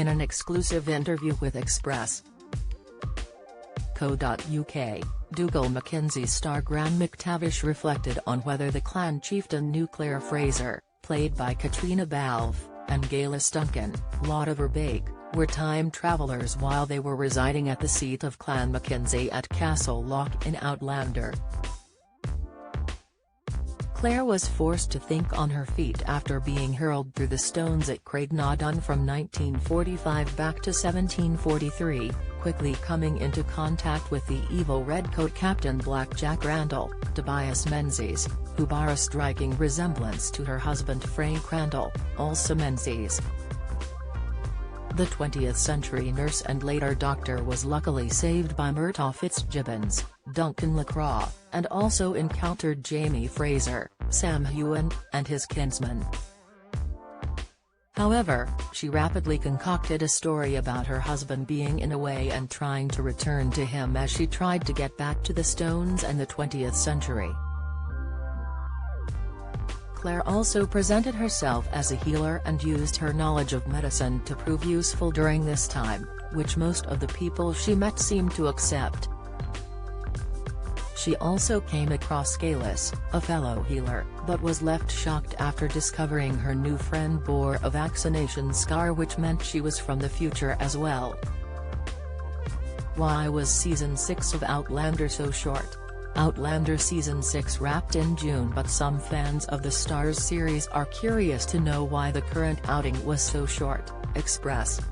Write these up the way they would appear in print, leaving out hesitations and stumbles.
In an exclusive interview with Express.co.uk, Dougal Mackenzie's star Graham McTavish reflected on whether the clan chieftain knew Claire Fraser, played by Katrina Balfe, and Galis Duncan, Lotta Verbeek, were time travelers while they were residing at the seat of Clan Mackenzie at Castle Lock in Outlander. Claire was forced to think on her feet after being hurled through the stones at Craignaddon from 1945 back to 1743, quickly coming into contact with the evil Redcoat Captain Black Jack Randall, Tobias Menzies, who bore a striking resemblance to her husband Frank Randall, also Menzies. The 20th century nurse and later doctor was luckily saved by Murtagh Fitzgibbons, Duncan Lacroix, and also encountered Jamie Fraser, Sam Heughan, and his kinsman. However, she rapidly concocted a story about her husband being in a way and trying to return to him as she tried to get back to the Stones and the 20th century. Claire also presented herself as a healer and used her knowledge of medicine to prove useful during this time, which most of the people she met seemed to accept. She also came across Galis, a fellow healer, but was left shocked after discovering her new friend bore a vaccination scar, which meant she was from the future as well. Why was Season 6 of Outlander so short? Outlander Season 6 wrapped in June, but some fans of the Starz series are curious to know why the current outing was so short. Express.co.uk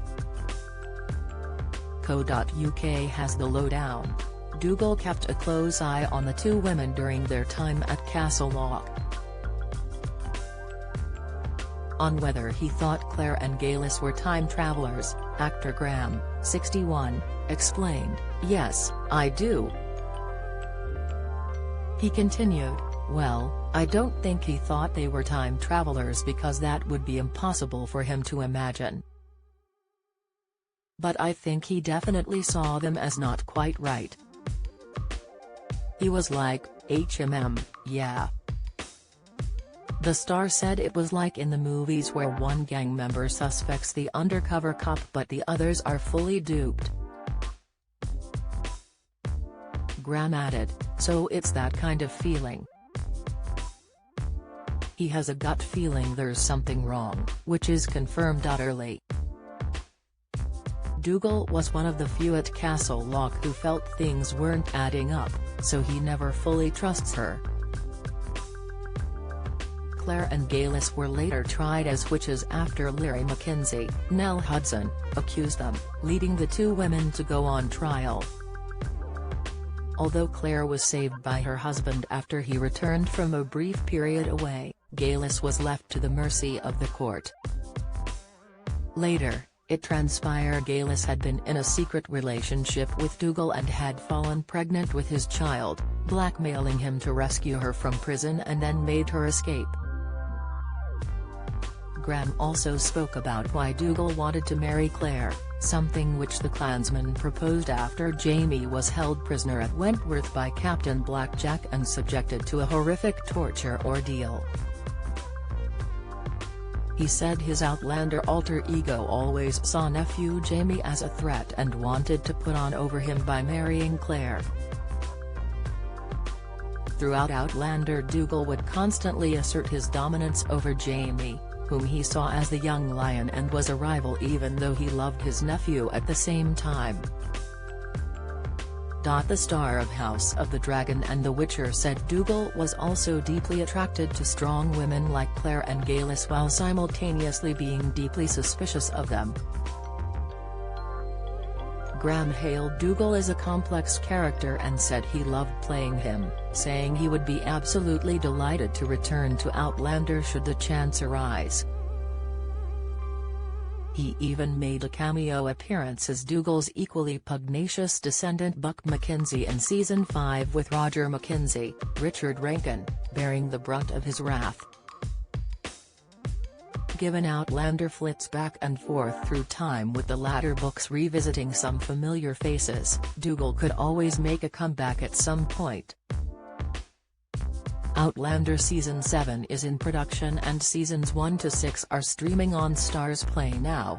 has the lowdown. Dougal kept a close eye on the two women during their time at Castle Lock. On whether he thought Claire and Galis were time travelers, actor Graham, 61, explained, "Yes, I do." He continued, "Well, I don't think he thought they were time travelers because that would be impossible for him to imagine. But I think he definitely saw them as not quite right. He was like, yeah." The star said it was like in the movies where one gang member suspects the undercover cop but the others are fully duped. Graham added, "So it's that kind of feeling. He has a gut feeling there's something wrong, which is confirmed utterly." Dougal was one of the few at Castle Lock who felt things weren't adding up, so he never fully trusts her. Claire and Galis were later tried as witches after Larry Mackenzie, Nell Hudson, accused them, leading the two women to go on trial. Although Claire was saved by her husband after he returned from a brief period away, Galis was left to the mercy of the court. Later, it transpired Galis had been in a secret relationship with Dougal and had fallen pregnant with his child, blackmailing him to rescue her from prison and then made her escape. Graham also spoke about why Dougal wanted to marry Claire, something which the clansman proposed after Jamie was held prisoner at Wentworth by Captain Black Jack and subjected to a horrific torture ordeal. He said his Outlander alter ego always saw nephew Jamie as a threat and wanted to put on over him by marrying Claire. Throughout Outlander, Dougal would constantly assert his dominance over Jamie, whom he saw as the young lion and was a rival even though he loved his nephew at the same time. The star of House of the Dragon and The Witcher said Dougal was also deeply attracted to strong women like Claire and Galis while simultaneously being deeply suspicious of them. Graham hailed Dougal as a complex character and said he loved playing him, saying he would be absolutely delighted to return to Outlander should the chance arise. He even made a cameo appearance as Dougal's equally pugnacious descendant Buck Mackenzie in Season 5 with Roger Mackenzie, Richard Rankin, bearing the brunt of his wrath. Given Outlander flits back and forth through time with the latter books revisiting some familiar faces, Dougal could always make a comeback at some point. Outlander Season 7 is in production and Seasons 1 to 6 are streaming on Starz Play now.